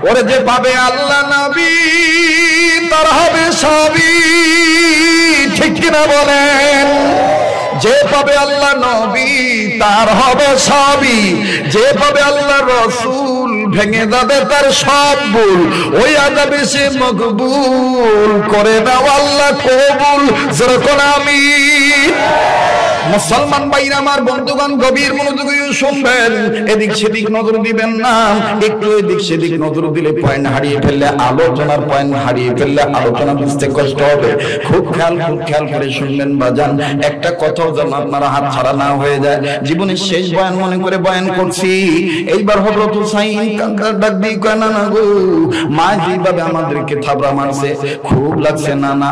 ওরে যে পাবে আল্লাহ নবী তার হবে সবই, ঠিক কিনা বলেন? যে পাবে আল্লাহ নবী তার হবে সবই, যে পাবে আল্লাহ রসুল ভেঙে যাবে তার সব ভুল, ওই আযাবে সে মকবুল করে নাও আল্লাহ কবুল, যেরকম আমি। মুসলমান ভাইরা আমার, বন্ধুগণ, গভীর মনোযোগ দিয়ে শুনবেন, এদিক সেদিক নজর দিবেন না। একটু এদিক সেদিক নজর দিলে পয়েন্ট হারিয়ে ফেললে, আলোচনার পয়েন্ট হারিয়ে ফেললে আলোচনা বুঝতে কষ্ট হবে। খুব খেয়াল করে শুনবেন বাজান, একটা কথাও যেন আপনারা হাত ছাড়া না হয়ে যায়। জীবনের শেষ বয়ান মনে করে বয়ান করছি। এইবার হযরত হুসাইন কাকা ডাক দিয়ে কয়, না না গো, মা যেভাবে আমাদেরকে থাবড়া মারছে খুব লাগছে। না না,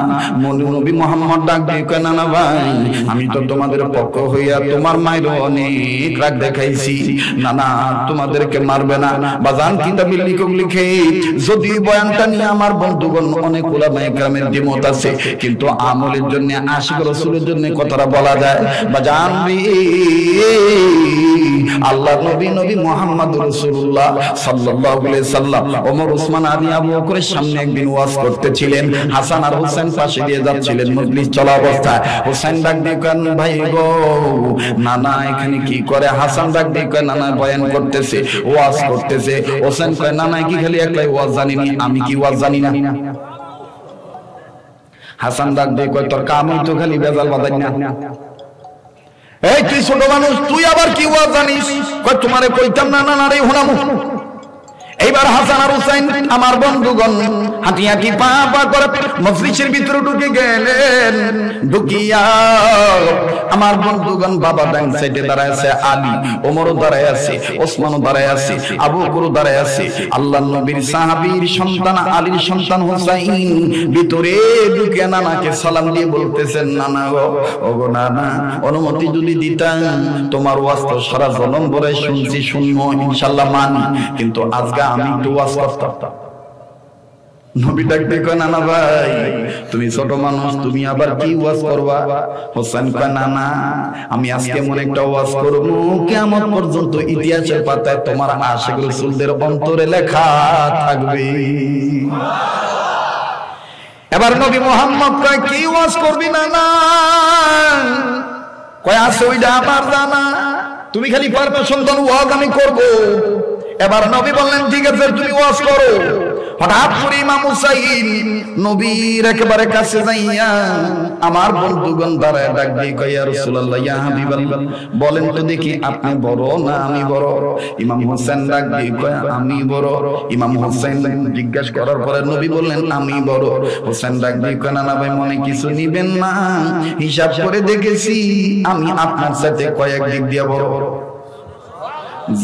নবী মুহাম্মদ ডাক দিয়ে কয়, না না ভাই, আমি তো তোমাদের পক্ষ হইয়া তোমার মায়ের অনেক রাগ দেখাইছি। না না, তোমাদেরকে মারবে না। বাজান কিতাবে লিখে, যদি বয়ানটা নিয়ে আমার বন্ধুগণ অনেক উলামায়ে কেরামের দ্বিমত আছে, কিন্তু আমলের জন্য, আশিক রাসূলের জন্য কথাটা বলা যায়। বাজান রে, আল্লাহ নবী মুহাম্মদ রাসূলুল্লাহ সাল্লাল্লাহু আলাইহি সাল্লাম ওমর, ওসমান, আলী, আবু বকরের সামনে একদিন ওয়াজ করতেছিলেন। হাসান আর হোসেন পাশে দিয়ে যাচ্ছিলেন মজলিস চলা অবস্থায়। হোসেন ডাক দিয়ে কয়, ভাই গো, নানা এখানে কি করে? হাসান ডাক দিয়ে কয়, নানা বয়ান করতেছে, ওয়াজ করতেছে। হোসেন কয়, নানা কি খালি একলাই ওয়াজ জানিনি, আমি কি ওয়াজ জানি না? হাসান ডাক দিয়ে কয়, তোর কাম তো খালি বেজাল বাজাই না। এই তুই ছোট মানুষ, তুই আবার কি ওয়াজ জানিস? কয়, তোমারে কইতাম না, না রে হুনামু। এইবার হাসান আর হুসাইন আমার বন্ধুগণ হাঁটি হাঁটি পা পা করে মজলিসের ভিতরে ঢুকে গেলেন। ঢুকিয়া আমার বন্ধুগণ, বাবা ডান সাইডে দাঁড়ায় আছে, আলী, ওমরও দাঁড়ায় আছে, ওসমানও দাঁড়ায় আছে, আবু বকরও দাঁড়ায় আছে। আল্লাহর নবীর সাহাবীর সন্তান আলীর সন্তান হুসাইন ভিতরে ঢুকে নানাকে সালাম দিয়ে বলতেছেন, নানা গো, ওগো নানা, অনুমতি যদি দিতাম, তোমার ওয়াজ তো সারা জনম ভরে শুনছি, শুনবো ইনশাআল্লাহ মানি, কিন্তু আজকে আমি তো ওয়াজ করতাম। নবী ডাক দিয়ে কয়, নানা ভাই, তুমি ছোট মানুষ, তুমি আবার কি ওয়াজ করবা? হোসেন কয়, নানা, আমি আজকে এমন একটা ওয়াজ করব কিয়ামত পর্যন্ত ইতিহাসের পাতায় তোমার আশিক রাসূলদের অন্তরে লেখা থাকবে। এবার নবী মুহাম্মদ কয়, কি ওয়াজ করবি নানা? কয়, আছে ওইটা আমার জানা, তুমি খালি পারমিশন দাও, ওয়াজ আমি করব। এবার নবী বললেন, ঠিক আছে, তুমি ওয়াজ করো। হঠাৎ করে ইমাম হুসাইন নবীর একেবারে কাছে যাইয়া আমার বন্ধুগণ দাঁড়ায় ডাক দিয়ে কয়, ইয়া রাসূলুল্লাহ, ইয়া হাবিবাল্লাহ, বলেন তো দেখি আপনি বড় না আমি বড়? ইমাম হুসাইন ডাক দিয়ে কয়, আমি বড়। ইমাম হুসাইন জিজ্ঞাসা করার পরে নবী বললেন, আমি বড়। হুসাইন ডাক দিয়ে কয়, না ভাই, মনে কিছু নিবেন না, হিসাব করে দেখেছি আমি আপনার সাথে কয়েক দিক দিয়ে বড়।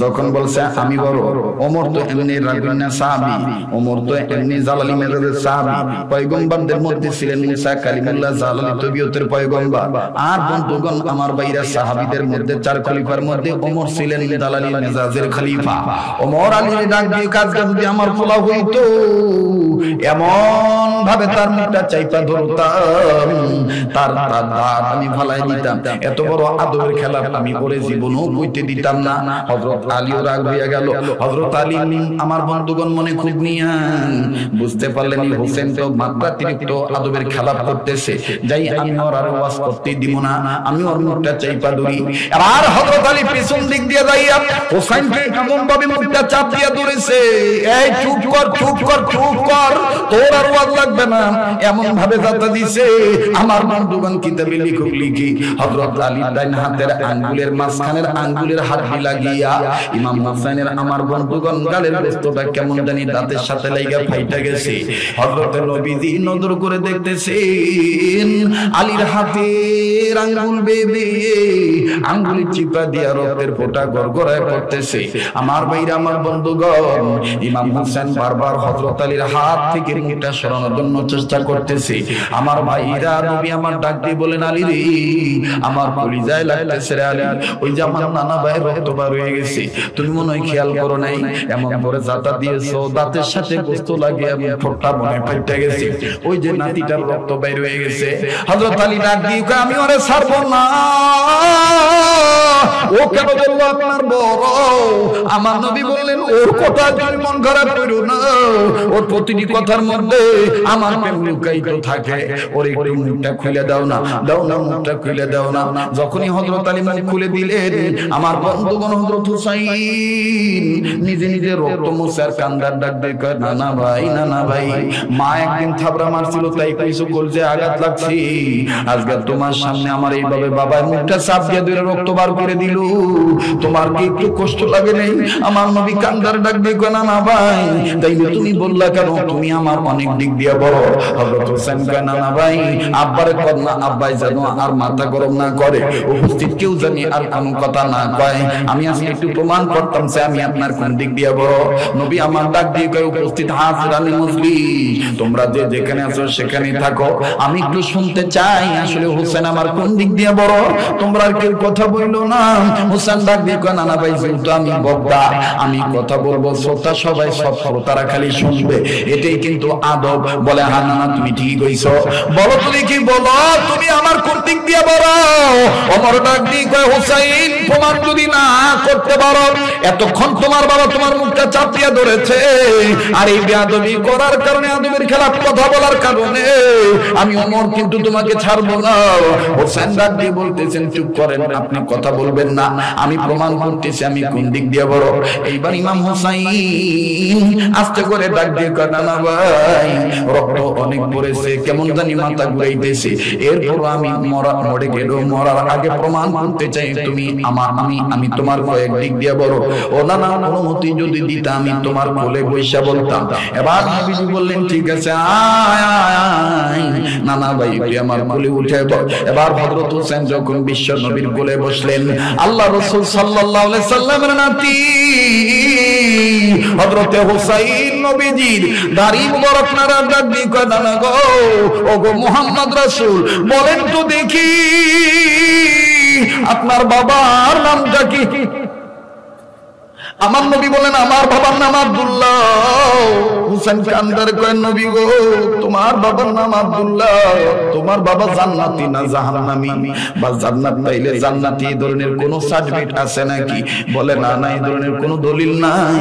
যখন বলছে আমি বড়, ওমর তো এমনি রাগুন্না সাহাবী, ওমর তো এমনি জালালি মেজাজের সাহাবী, পয়গম্বরদের মধ্যে ছিলেন মুসা কালিমুল্লাহ জালালি তবিয়তের পয়গম্বর। আর বন্ধুগণ আমার ভাইরা, সাহাবীদের মধ্যে চার খলিফার মধ্যে ওমর ছিলেন জালালি মেজাজের খলিফা। ওমর আলীর ডাক দিয়ে, কাজটা যদি আমার ফলা হইতো, এমন ভাবে তার মুখটা চাইপা ধরতাম, তার দাঁত আমি ফালাই দিতাম। এত বড় আদরের খেলা আমি ওরে জীবনও কইতে দিতাম না। হযরত আলীও রাগ হইয়া গেল। হযরত আলী আমার বন্ধুগণ মনে খুব নিয়ান, বুঝতে পারলেন হোসেন তো মাত্রাতিরিক্ত আদবের খেলাপ করতেছে, যাই আমি ওর আর ওয়াজ করতে দিব না, আমি ওর মুখটা চাইপা ধরি। আর হযরত আলী পিছন দিক দিয়ে যাইয়া হোসেনকে এমন ভাবে মুখটা চাপ দিয়া ধরেছে, এই চুপ কর, চুপ কর, চুপ কর, তোর আর ওয়াজ লাগবে না, এমন ভাবে যাতা দিছে। আমার বন্ধুগণ কিতাবে লিখি হযরত আলী ডান হাতের আঙ্গুলের মাঝখানের আঙ্গুলের হাড়ি লাগিয়া ইমাম হুসাইনের আমার বন্ধুগণ গালের গোশতটা কেমন জানি দাঁতের সাথে লাগা ফাইটা গেছে। হযরত নবীজি নজর করে দেখতেছেন আলীর হাতের আঙ্গুল বেবে আঙ্গুলের চিপা দিয়া রক্তের ফোঁটা গড়গড়ায় পড়তেছে। আমার ভাইরা, আমার বন্ধুগণ, ইমাম হুসাইন বারবার হযরত আলীর হাত থেকে মুখটা সরানোর জন্য চেষ্টা করতেছে। আমার ভাইরা, নবী আমার ডাক দিয়ে বলেন, আলী রে, আমার কলিজায় লাগতেছে রে আলী, ওই যে আমার নানা ভাইয়ের রক্ত বার হয়ে গেছে, তুমি মনে হয় খেয়াল করো নাই, এমন করে জাতা দিয়েছো দাঁতের সাথে গোশত লাগিয়ে আমি ঠোঁটটা মনে ফাইটা গেছে, ওই যে নাতিটার রক্ত বের হয়ে গেছে। হযরত আলী ডাক দিয়ে কয়, আমি ওরে ছাড়বো না। ও কেন বললো আপনার বড়? আমার নবী বললেন, ওর কথা তুমি মন খারাপ করো না, ওর প্রতিটি কথার মধ্যে আমার প্রেম লুকায়িত থাকে। ওর একটু মুখটা খুলে দাও না, দাও না, মুখটা খুলে দাও না। যখনই হযরত আলী মুখ খুলে দিলেন, আমার বন্ধুগণ হযরত হুসাইন নিজে নিজে রক্ত মোছার কান্দার ডাক দিয়ে কয়, না না ভাই, না না ভাই, মা একদিন থাবড়া মারছিল তাই কিছু কলজে আঘাত লাগছে, আজকে তোমার সামনে আমার এইভাবে বাবার মুখটা চাপ দিয়ে ধরে রক্ত বার করে দিল, তোমার কি একটু কষ্ট লাগে নাই? আমার নবী কান্দার ডাক দিয়ে কয়, না না ভাই, তাইলে তুমি বললা কেন? তুমি আমার অনেক দিক দিয়ে বড়। হযরত হোসেন কয়, না না ভাই, আব্বারে কর না, আব্বাই যেন আর মাথা গরম না করে, উপস্থিত কেউ জানি আর কোনো কথা না কয়। আমি আজকে একটু প্রমাণ করতাম যে আমি আপনার কোন দিক দিয়ে বড়। নবী আমার ডাক দিয়ে কয়, উপস্থিত হাজিরানি মুজলিস, তোমরা যে যেখানে আছো সেখানেই থাকো, আমি একটু শুনতে চাই আসলে হোসেন আমার কোন দিক দিয়ে বড়। তোমরা আর কেউ কথা বললো না। হোসেন ডাক দিয়ে কয়, না না ভাই, যেহেতু আমি বক্তা, আমি কথা বলবো, শ্রোতা সবাই, সব শ্রোতারা খালি শুনবে, এটাই কিন্তু আদব। বলে, হ্যাঁ না না, তুমি ঠিক কইছো, বলো তুমি কি বলো, তুমি আমার কোন দিক দিয়ে বড়? ওমর ডাক দিয়ে কয়, হোসেন, প্রমাণ যদি না করতে পারো, এতক্ষণ তোমার বাবা তোমার মুখটা চাপিয়ে ধরেছে, আর এই বেয়াদবি করার কারণে, আদবের খেলাফ কথা বলার কারণে আমি ওমর কিন্তু তোমাকে ছাড়বো না। হোসেন ডাক দিয়ে বলতেছেন, চুপ করেন, আপনি কথা বলবেন না, আমি প্রমাণ করতেছি আমি কোন দিক দিয়ে বড়। এইবার ইমাম হোসাইন আস্তে করে ডাক দিয়ে কয়, না না ভাই, রক্ত অনেক পড়েছে, কেমন জানি মাথা ঘুরাইতেছে, এরপর আমি মরে গেল, মরার আগে প্রমাণ করতে চাই তুমি আমি তোমার কয়েক দিক দিয়ে বড়। ও না না, অনুমতি যদি দিতা আমি তোমার কোলে বৈশা বলতাম। এবার নবীজি বললেন, ঠিক আছে, আয় আয় আয়। না না ভাই, তুই আমার কোলে উঠে বল। এবার হযরত হোসেন যখন বিশ্ব নবীর কোলে বসলেন, আল্লাহ রাসূল সাল্লাল্লাহু আলাইহি সাল্লামের নাতি হযরত হুসাইন নবীজির দাড়ি মুবারক নাড়া ডাক দিয়ে কয়, না না গো, ও গো মুহাম্মদ রাসূল, বলেন তো দেখি আপনার বাবার নামটা কি? আমার নবী বলেন, আমার বাবার নাম আব্দুল্লাহ। হুসেন কান্দার কয়, নবী গো, তোমার বাবার নাম আব্দুল্লাহ, তোমার বাবা জান্নাতি না জাহান্নামী? বা জান্নাত পাইলে জান্নাতি এই ধরনের কোন সার্টিফিকেট আছে নাকি? বলে, না না, এই ধরনের কোন দলিল নাই,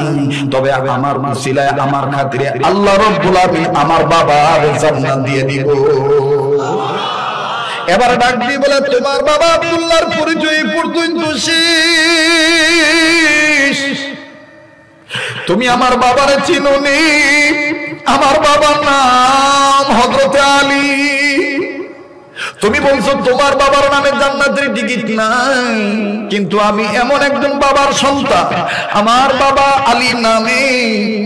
তবে আমার উসিলায়, আমার খাতিরে আল্লাহ রাব্বুল আলামিন আমার বাবার জান্নাত দিয়ে দিব। এবার ডাক দিয়ে বলে, তোমার বাবা আব্দুল্লাহর পরিচয় পর্যন্ত শেষ, তুমি আমার বাবারে চিনোনি? আমার বাবার নাম হযরত আলী। তুমি বলছো তোমার বাবার নামে জান্নাতের টিকিট নাই, কিন্তু আমি এমন একজন বাবার সন্তান, আমার বাবা আলী নামে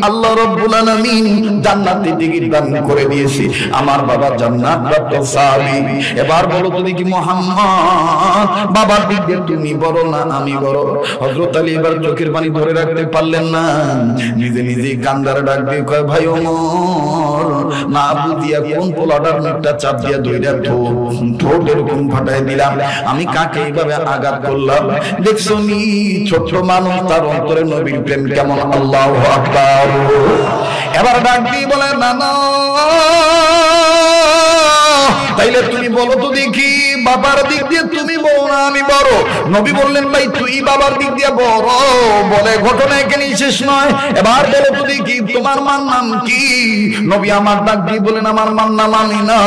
আল্লাহ রাব্বুল আলামিন জান্নাতের টিকিট দান করে দিয়েছে, আমার বাবা জান্নাতপ্রাপ্ত সাহাবী। এবার বলো তো দেখি মুহাম্মদ, বাবার দিক দিয়ে তুমি বড় না আমি বড়? হযরত আলী এবার চোখের পানি ধরে রাখতে পারলেন না, নিজে নিজেই কান্দার ডাক দিয়ে কয়, ভাই ওমর, না বুঝিয়া কোন পোলাটার মুখটা চাপ দিয়া ধইরা ঠোঁট এরকম ফাটাই দিলাম, আমি কাকে এইভাবে আঘাত করলাম? দেখছো নি, ছোট্ট মানুষ, তার অন্তরে নবীর প্রেম কেমন। আল্লাহু আকবার। এবার ডাক দিয়ে বলে, না না, তাইলে তুমি বলো তো দেখি, বাবার দিক দিয়ে তুমি বড় না আমি বড়? নবী বললেন, ভাই তুই বাবার দিক দিয়ে বড়। বলে, ঘটনা এখানেই শেষ নয়, এবার বলো তো দেখি তোমার মার নাম কি? নবী আমার ডাক দিয়ে বলেন, আমার মার নাম আমি না।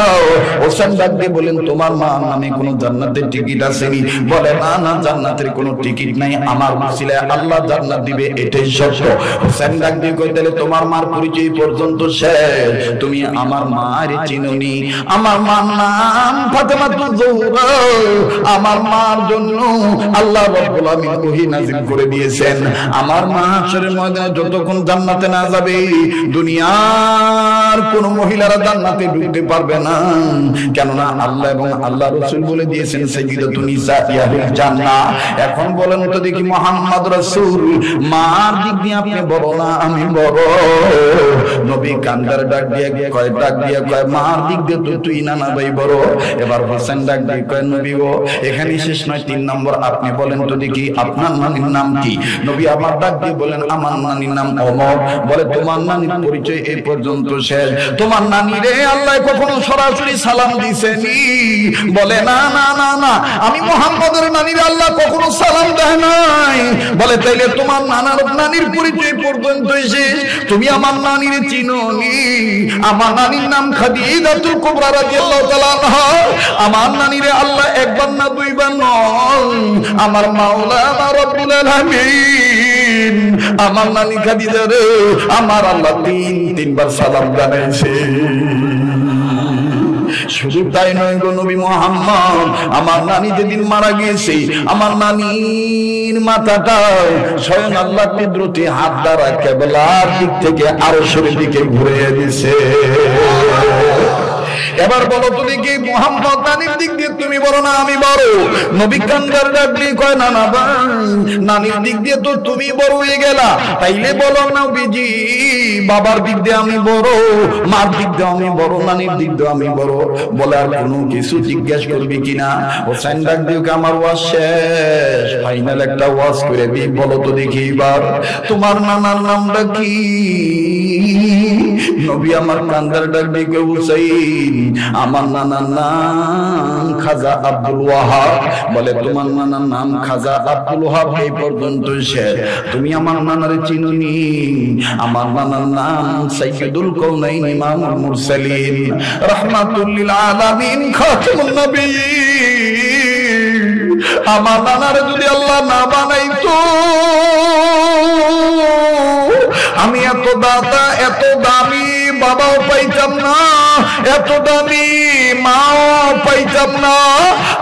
হোসেন ডাক দিয়ে বলেন, তোমার মার নামে কোনো জান্নাতের টিকিট আসেনি? বলে, না না, জান্নাতের কোনো টিকিট নাই, আমার উসিলায় আল্লাহ জান্নাত দিবে, এটাই সত্য। হোসেন ডাক দিয়ে কই, তাহলে তোমার মার পরিচয় পর্যন্ত শেষ, তুমি আমার মার চিনোনি? আমার মার নাম ফাতেমাতুজ যোহরা, আমার মার জন্য আল্লাহ রাব্বুল আলামিন ওহী নাযিল করে দিয়েছেন, আমার মা হাশরের ময়দানে যতক্ষণ জান্নাতে না যাবে, দুনিয়ার কোন মহিলারা জান্নাতে ঢুকতে পারবে না, কেননা আল্লাহ এবং আল্লাহ রাসূল বলে দিয়েছেন সাইয়্যিদাতুন নিসাইল জান্নাহ। এখন বলেন তো দেখি মুহাম্মদ রাসূল, মার দিক দিয়ে আপনি বড় না আমি বড়? নবী কান্দার ডাক দিয়ে কয়, মার দিক দিয়ে তো তুই না না ভাই বড়। এবার হোসেন ডাক দিয়ে দিয়ে কয় নবী গো এখানে শেষ নয়, 3 নম্বর আপনি বলেন তো দেখি আপনার নানির নাম কি? নবী আমার ডাক দিয়ে বলেন আমার নানির নাম অমর। বলে তোমার নানির পরিচয় এই পর্যন্ত শেষ? তোমার নানি রে আল্লাহ কখনো সরাসরি সালাম দিছেনি? বলে না না না না, আমি মুহাম্মদের নানির আল্লাহ কখনো সালাম দেয় নাই। বলে তাইলে তোমার নানির পরিচয় পর্যন্তই শেষ, তুমি আমার নানির চিনোনি? আমার নানির নাম খাদিজাতুল কুবরা রাদিয়াল্লাহু তাআলা আনহা। আমার নানিরে আল্লাহ একবার না দুইবার নয়, আমার মাওলানা রব্বুল আলামিন আমার নানি খাদিজা রে আমার আল্লাহ তিনবার সালাম জানাইছে। শুধু তাই নয় গো নবী মুহাম্মদ, আমার নানি যেদিন মারা গিয়েছে আমার নানির মাথাটা স্বয়ং আল্লাহ কুদরতি হাত দ্বারা কিবলার দিক থেকে আরশের দিকে ঘুরিয়ে দিয়েছে। এবার বলো তুমি কি মুহাম্মদ নানির দিক দিয়ে তুমি বড় না আমি বড়? নবী কান্দার ডাক দিয়ে কয় না না ভাই, নানির দিক দিয়ে তো তুমি বড় হয়ে গেলা, তাইলে বলো নবীজি বাবার দিক দিয়ে আমি বড়, মার দিক দিয়ে আমি বড়, নানির দিক দিয়ে আমি বড়। বলে আর কোনো কিছু জিজ্ঞেস করবি কিনা? হোসেন ডাক দিয়ে আমার ওয়াজ শেষ, ফাইনাল একটা ওয়াজ করে দিই, বলো তো দেখি এবার তোমার নানার নামটা কি? নবী আমার কান্দার ডাক দিয়ে হুসাইন আমার নানার নাম খাজা আব্দুল ওয়াহাব। বলে তোমার নানার নাম খাজা আব্দুল ওয়াহাব এই পর্যন্ত শেষ, তুমি আমার নানার চিনুনি? আমার নানার নাম সাইয়্যিদুল কাউনাইন ইমামুল মুরসালিন রাহমাতুল লিল আলামিন খাতামুন নবিয়্যিন। আমার নানার যদি আল্লাহ না বানাইতো আমি এত দাতা এত দামি বাবাও পাইতাম না, এত দামি মাও পাইতাম না,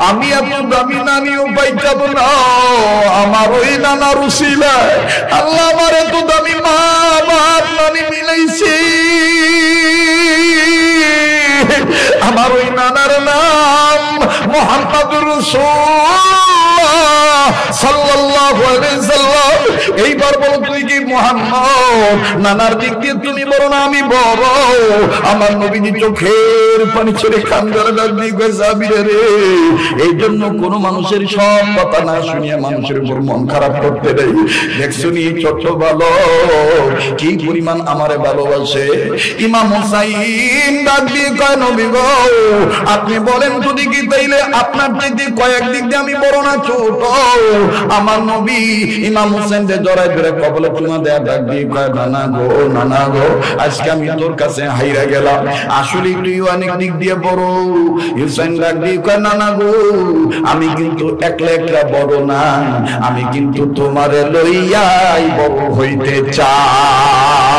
আমি এত দামি নানিও পাইতাম না। আমার ওই নানার উসিলায় আল্লাহ আমার এত দামি মা বাপ নানি মিলাইছি। আমার ওই নানার নাম মুহাম্মাদুর রাসূলুল্লাহ সাল্লাল্লাহু আলাইহি সাল্লাম। এইবার বলো তুই কি মুহাম্মদ নানার দিক দিয়ে তুমি বড় না আমি বড়? আমার নবীজি চোখের পানি ছেড়ে কান্দার ডাক দিয়ে কয় সাবিরে রে, এই জন্য কোন মানুষের সব কথা না শুনিয়া মানুষের উপর মন খারাপ করতে নেই। দেখছো নি ছোট ভালো কি পরিমাণ আমারে ভালোবাসে। ইমাম হুসাইন ডাক দিয়ে কয় নবী গো আপনি বলেন তো দেখি তাইলে আপনার থেকে কয়েক দিক দিয়ে আমি বড় না ছোট? আমার নবী ইমাম হুসাইনকে জড়াই ধরে কবলে চুমা দেয়া ডাক দিয়ে কয় নানা গো নানা গো আজকে আমি তোর কাছে হাইরা গেলাম, আসলে তুই অনেক দিক দিয়ে বড়। হুসাইন ডাক দিয়ে কয় নানা গো আমি কিন্তু একলা একলা বড় না, আমি কিন্তু তোমারে লইয়াই বড় হইতে চাই।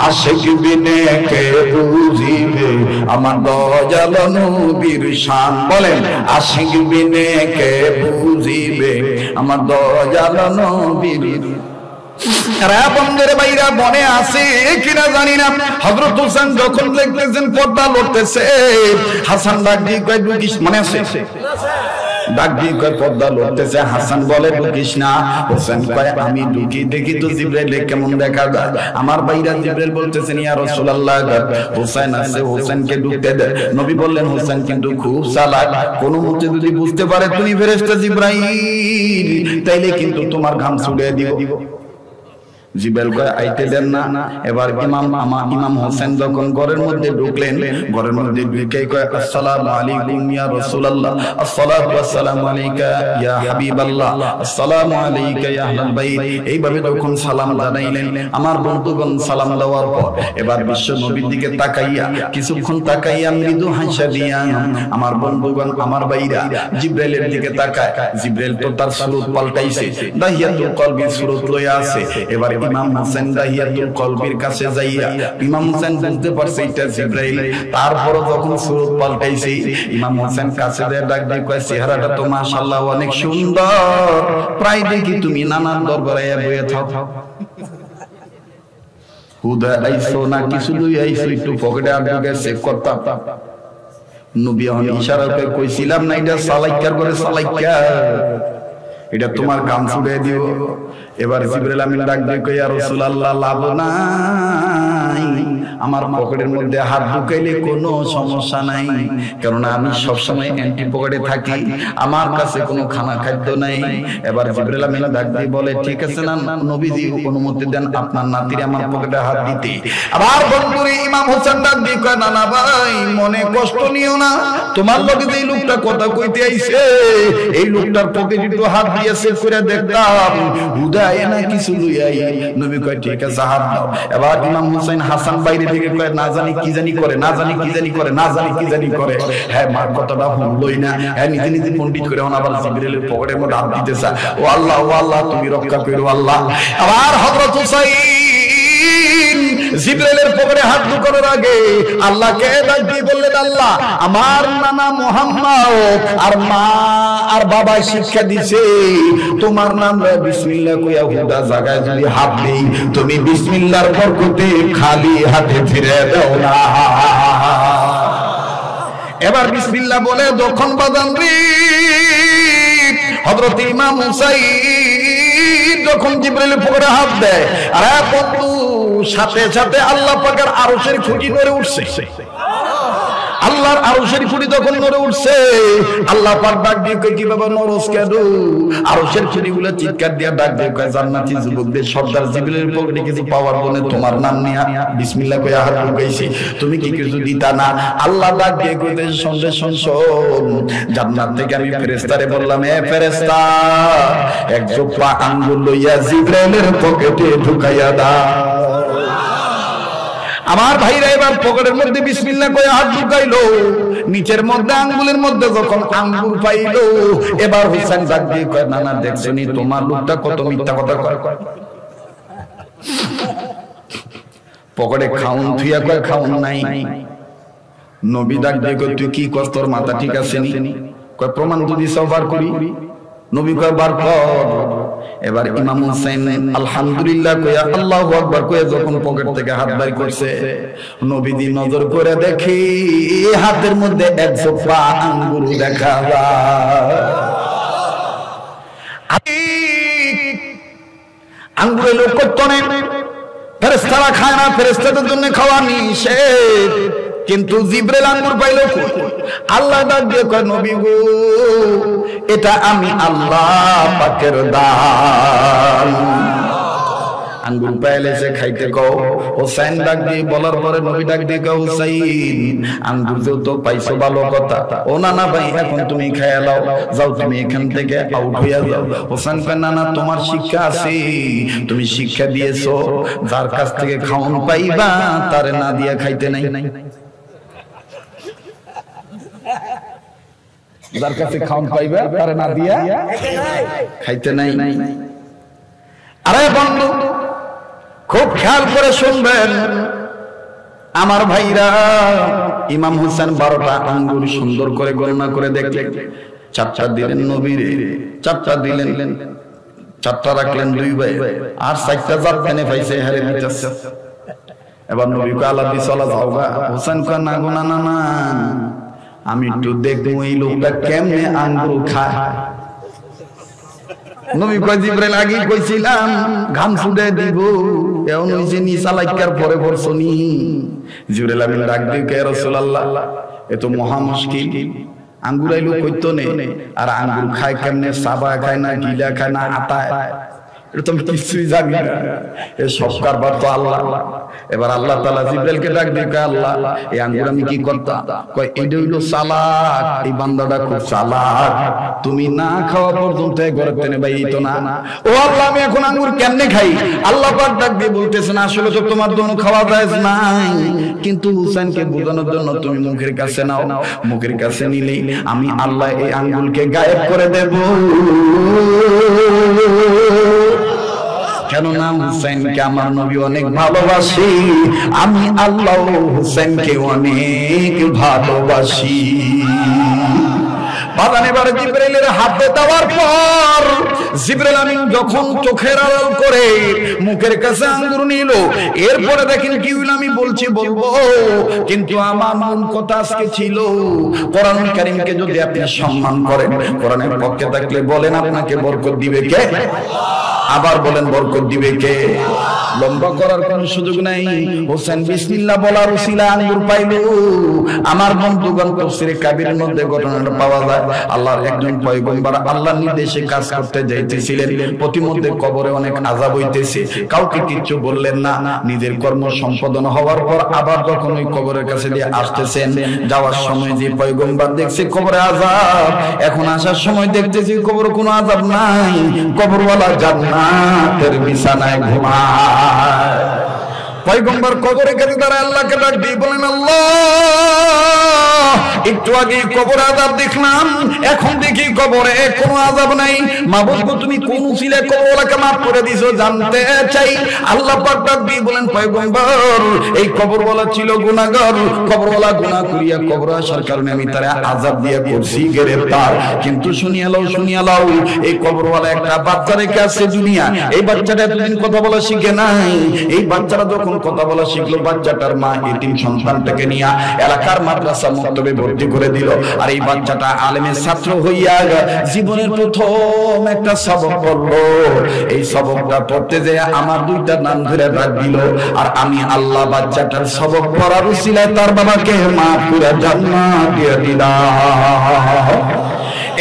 আশিক বিনে কে বুঝিবে আমার দয়াল নবীর শান। বলেন আশিক বিনে কে বুঝিবে আমার দয়াল নবীর। বন্ধের বাইরা বনে আছে কিনা জানি না, হযরত হোসেন যখন দেখতেছেন পর্দা লড়তেছে, হাসান ডাক দিয়ে কয় ঢুকিস, মনে আছে? ডাক দিয়ে কয় পর্দা লড়তেছে, হাসান বলে ঢুকিস না। হোসেন কয় আমি ঢুকি দেখি তো জিবরাইল কেমন দেখা যায়। আমার ভাইরা জিবরাইল বলতেছেন ইয়া রাসূলুল্লাহ হোসেন আছে, হোসেনকে ঢুকতে দেয়। নবী বললেন হোসেন কিন্তু খুব চালাক, কোন মতে যদি বুঝতে পারে তুমি ফেরেশতা জিবরাইল তাইলে কিন্তু তোমার ঘাম ছুড়িয়ে দিব। জিবরাইল কয় আইতে দেন না। এবার ইমাম হোসেন যখন ঘরের মধ্যে ঢুকলেন, ঘরের মধ্যে ঢুকে কয় আসসালামু আলাইকুম ইয়া রাসূলুল্লাহ, আসসালাতু ওয়াসসালামু আলাইকা ইয়া হাবিবাল্লাহ, আসসালামু আলাইকা ইয়া আহলাল বাইত। এইভাবে যখন সালাম জানাইলেন আমার বন্ধুগণ, সালাম দেওয়ার পর এবার বিশ্ব নবীর দিকে তাকাইয়া কিছুক্ষণ তাকাইয়া মৃদু হাসি দিয়া আমার বন্ধুগণ আমার ভাইরা জিবরাইলের দিকে তাকায়। জিবরাইল তো তার সুরত পাল্টাইছে, দাহিয়াতুল কলবির সুরত লইয়া আছে। এবার ইমাম হোসেন দাহিয়াতুল কলবির কাছে যাইয়া ইমাম হোসেন বুঝতে পারছে এটা জিবরাইল। তারপর যখন সুরত পাল্টাইছে ইমাম হোসেন কাছে ডাক দিয়ে কয় চেহারাটা তো মাশাআল্লাহ অনেক সুন্দর, প্রায় দেখি তুমি নানার দরবারে বসে থাকো। হুদা আইছো না কিছু লই আইছো, একটু পকেটে আর ঢুকে চেক করতাম। নবী হন ইশারা করে কইছিলাম না এটা সালাইকার করে সালাইকা, এটা তোমার গাম ছুড়ে দিব। এবার জিবরাইল আমিন ডাক দিয়ে কই ইয়া রাসূলুল্লাহ লাভ নাই, আমার পকেটের মধ্যে হাত ঢুকাইলে কোনো সমস্যা নাই, কারণ আমি সবসময় অ্যান্টি পকেটে থাকি, আমার কাছে কোনো খানা খাদ্য নাই। এবার জিবরাইল আমিন ডাক দিয়ে বলে, ঠিক আছে না নবীজি, অনুমতি দেন আপনার নাতির আমার পকেটে হাত দিতে। আবার বন্ধুরে ইমাম হোসেন ডাক দিয়ে কয়, না না ভাই, মনে কষ্ট নিও না, তোমার লগে যে লোকটা কথা কইতে আইছে, এই লোকটার পকেটে একটু হাত দিয়ে চেক করে দেখতাম, হুদায় না কিছু লইয়াই। নবী কয়, ঠিক আছে হাত দাও। এবার ইমাম হোসেন হাসান বাইরে থেকে কয়, না জানি কি জানি করে, না জানি কি জানি করে, না জানি কি জানি করে। হ্যাঁ, মার কথাটা শুনলই না, হ্যাঁ নিজে নিজে পণ্ডিত করে আবার জিবরাইলের পকেটের মধ্যে হাত দিতে চায়। ও আল্লাহ, ও আল্লাহ, তুমি রক্ষা করো আল্লাহ। আবার হযরত হুসাইন জিবরাইলের পকেটে হাত ঢুকানোর আগে আল্লাহকে ডাক দিয়ে বললেন, আল্লাহ, আমার নানা মুহাম্মদ আর মা আর বাবা শিক্ষা দিছে, তোমার নাম বিসমিল্লাহ কইয়া হুদা জায়গায় যদি হাত দেই, তুমি বিসমিল্লাহর বরকতে খালি হাতে ফিরে দাও না। এবার বিসমিল্লাহ বলে যখন বাদান রে হযরত ইমাম হুসাইন যখন জিবরাইলের পকেটে হাত দেয়, আরে বন্ধু, সাথে সাথে আল্লাহ পাকের আরশের খুঁটি নড়ে উঠছে। আল্লাহর আরশের খুঁটি যখন নড়ে উঠছে, আল্লাহ পাক ডাক দিয়ে কই, কি বাবা নরস কেন? আরশের খুঁটিগুলো চিৎকার দিয়ে ডাক দিয়ে কয়, জান্নাতি যুবকদের সর্দার জিবরাইলের পকেটে কিছু পাওয়ার জন্য তোমার নাম নিয়ে বিসমিল্লাহ কইয়া হাত ঢুকাইছি, তুমি কি কিছু দিতা না? আল্লাহ ডাক দিয়ে কইতে, শুনলে শোন, জান্নাত থেকে আমি ফেরেশতারে বললাম, এ ফেরেশতা, এক জোপা আঙ্গুর লইয়া জিবরাইলের পকেটে ঢুকাইয়া দাও। আমার ভাইরা এবার পকেটের মধ্যে বিসমিল্লাহ কইয়া হাত ঢুকাইলো, নিচের মধ্যে আঙ্গুলের মধ্যে যখন আঙ্গুর পাইলো, এবার হোসেন ডাক দিয়ে কয়, না না, দেখছনি তোমার লোকটা কত মিথ্যা কথা কয়। পকেটে খাউন থুইয়া কয় খাউন নাই। নবী ডাক দিয়ে কয়, তুই কি কস, তোর মাথা ঠিক আছে নি? কয়, প্রমাণ তো দিছাও, বার করি। নবী কয়, বার কর। এবার ইমাম হোসেন আলহামদুলিল্লাহ কইয়া আল্লাহু আকবার কইয়া যখন পকেট থেকে হাত বের করছে, নবীজি নজর করে দেখি হাতের মধ্যে এক জোপা আঙ্গুর দেখা যায়। আঙ্গুরে লোক করতো না, ফেরেশতারা খায় না, ফেরেশতাদের জন্য খাওয়া নিষেধ, কিন্তু জিবরাইল আঙ্গুর পাইল। আল্লাহ ডাক দিয়ে কয়, নবী গো, এটা আমি আল্লাহ পাকের দান। আঙ্গুর পাইলে সে খাইতে কও। হোসেন ডাক দিয়ে বলার পরে নবী ডাক দিয়ে কয়, হুসাইন, আঙ্গুর তো পাইছো, ভালো কথা। ও না না ভাই, এখন তুমি খাইয়া লাও, যাও তুমি এখান থেকে আউট হইয়া যাও। হোসেন কয়, না না, তোমার শিক্ষা আছে, তুমি শিক্ষা দিয়েছো, যার কাছ থেকে খাওন পাইবা তারে না দিয়া খাইতে নাই। যার কাছে খাওন পাইবা তারে না দিয়া খাইতে নাই। আরে বন্ধু, খুব খেয়াল করে শুনবেন আমার ভাইরা, ইমাম হোসেন 12টা আঙ্গুর সুন্দর করে গণনা করে দেখলেন, 4টা দিলেন নবীর, 4টা দিলেন, 4টা রাখলেন 2 ভাই, আর 4টা জাতখানে পাইছে হারে দিতেছে। এবার নবী কয়, আল্লাহ দি চলা যাও গা। হোসেন কয়, না গো, না না না, আমি একটু দেখবো এই লোকটা কেমনে আঙ্গুর খায়। নবী কয়, জিবরাইল আগে কইছিলাম ঘাম ছুটে দিব, এমন হইছে নি চালাইকার পরে পড়ছনি। জিবরাইল আমিন ডাক দিয়ে কয়, রাসূলুল্লাহ, এ তো মহা মুশকিল, আঙ্গুর আইলো কইতো নে, আর আঙ্গুর খায় কেমনে, সাবা খায় না, গিলা খায় না, আটায়, এটা তো কিছুই জানি না, এ সব কারবার তো আল্লাহ। এবার আল্লাহ তাআলা জিবরাইলকে ডাক দিয়ে কয়, আল্লাহ, এই আঙ্গুর আমি কি করতাম? কয়, এটা হইলো চালাক, এই বান্দাটা খুব চালাক, তুমি না খাওয়া পর্যন্ত ঘরে টেনে বাইতো না। ও আল্লাহ, আমি এখন আঙ্গুর কেমনে খাই? আল্লাহ পাক ডাক দিয়ে বলতেছেন, আসলে তো তোমার জন্য খাওয়া যায় নাই, কিন্তু হুসাইনকে বোঝানোর জন্য তুমি মুখের কাছে নাও, মুখের কাছে নিলেই আমি আল্লাহ এই আঙ্গুরকে গায়েব করে দেব। কেননা হুসাইনকে আমার নবী অনেক ভালোবাসি, আমি আল্লাহ হুসাইনকে অনেক ভালোবাসি। বাদানেবার জিবরাইলের হাতে দেওয়ার পর জিবরাইল আমিন যখন চোখের আড়াল করে মুখের কাছে আঙ্গুর নিল, এরপরে দেখেন কি হইল আমি বলবো, কিন্তু আমার মূল কথা আজকে ছিল কোরআন কারীমকে যদি আপনি সম্মান করেন, কোরআনের পক্ষে থাকলে বলেন আপনাকে বরকত দিবে কে? আবার বলেন বরকত দিবে কে? লম্বা করার কোন সুযোগ নাই। হোসেন বিসমিল্লাহ বলার উসিলা আঙ্গুর পাইল। আমার বন্ধুগণ তাফসীরে কাবীরের মধ্যে ঘটনাটা পাওয়া যায়। আল্লাহর একজন পয়গম্বর আল্লাহর নির্দেশে কাজ করতে যাইতেছিলেন। প্রতিমধ্যে কবরে অনেক আযাব হইতেছে, কাউকে কিচ্ছু বললেন না। নিজের কর্ম সম্পাদন হওয়ার পর আবার যখন ওই কবরের কাছে দিয়ে আসতেছেন, যাওয়ার সময় যে পয়গম্বর দেখছে কবরে আযাব, এখন আসার সময় দেখতেছি কবরে কোনো আযাব নাই, কবরওয়ালা জান্নাতের বিছানায় ঘুমায়। পয়গম্বর কবরে গিয়ে দাঁড়ায় আল্লাহকে ডাক দিয়ে বলেন, আল্লাহ একটু আগে কবর আযাব দেখলাম, এখন দেখি কবরে কোনো আযাব নাই। মাবুদ গো, তুমি কোন উসিলায় কবরওয়ালাকে মাফ করে দিছো জানতে চাই। আল্লাহ পাক ডাক দিয়ে বলেন, পয়গম্বর এই কবরওয়ালা ছিল গুনাহগার, কবরওয়ালা গুনাহ করিয়া কবরে আসার কারণে আমি তারে আযাব দিয়ে করছি গ্রেফতার। কিন্তু শুনিয়া লও এই কবরওয়ালা একটা বাচ্চা রেখে আসছে দুনিয়া। এই বাচ্চাটা এতদিন কথা বলা শিখে নাই। এই বাচ্চাটা যখন কথা বলা শিখলো, বাচ্চাটার মা এতিম সন্তানটাকে নিয়ে এলাকার মাদ্রাসা মক্তবে ভর্তি করে দিল। আর এই বাচ্চাটা আলেমের ছাত্র হইয়া জীবনের প্রথম একটা সবক পড়লো। এই সবকটা পড়তে যেয়ে আমার দুইটা নাম ধরে ডাক দিল। আর আমি আল্লাহ বাচ্চাটার সবক পড়ার উসিলায় তার বাবাকে মাফ করে জান্নাত দিয়ে দিলাম।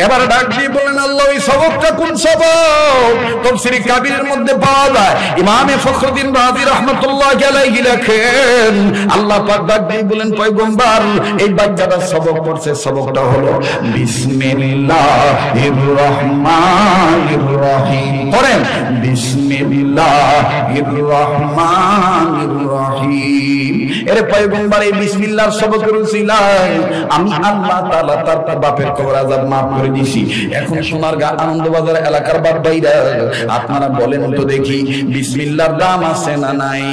এবার ডাক দিয়ে বলেন, আল্লাহ ওই সবকটা কোন সবক? তাফসীরে কাবীরের মধ্যে পাওয়া যায়। ইমামে ফখরুদ্দিন রাজি রাহমাতুল্লাহি আলাইহি লেখেন, আল্লাহ পাক ডাক দিয়ে বলেন, পয়গম্বর এই বাচ্চাটা সবক পড়ছে, সবকটা হলো বিসমিল্লাহির রহমানির রহিম। পড়েন, বিসমিল্লাহির রহমানির রহিম। এর পয়গম্বর এই বিসমিল্লাহর সবকের উসিলায় আমি আল্লাহ তাআলা তার বাপের কবর আযাব মাফ করে দিছি। এখন সোনারগাঁ আনন্দবাজার এলাকার বাপ ভাইরা, আপনারা বলেন তো দেখি, বিসমিল্লাহর দাম আছে না নাই?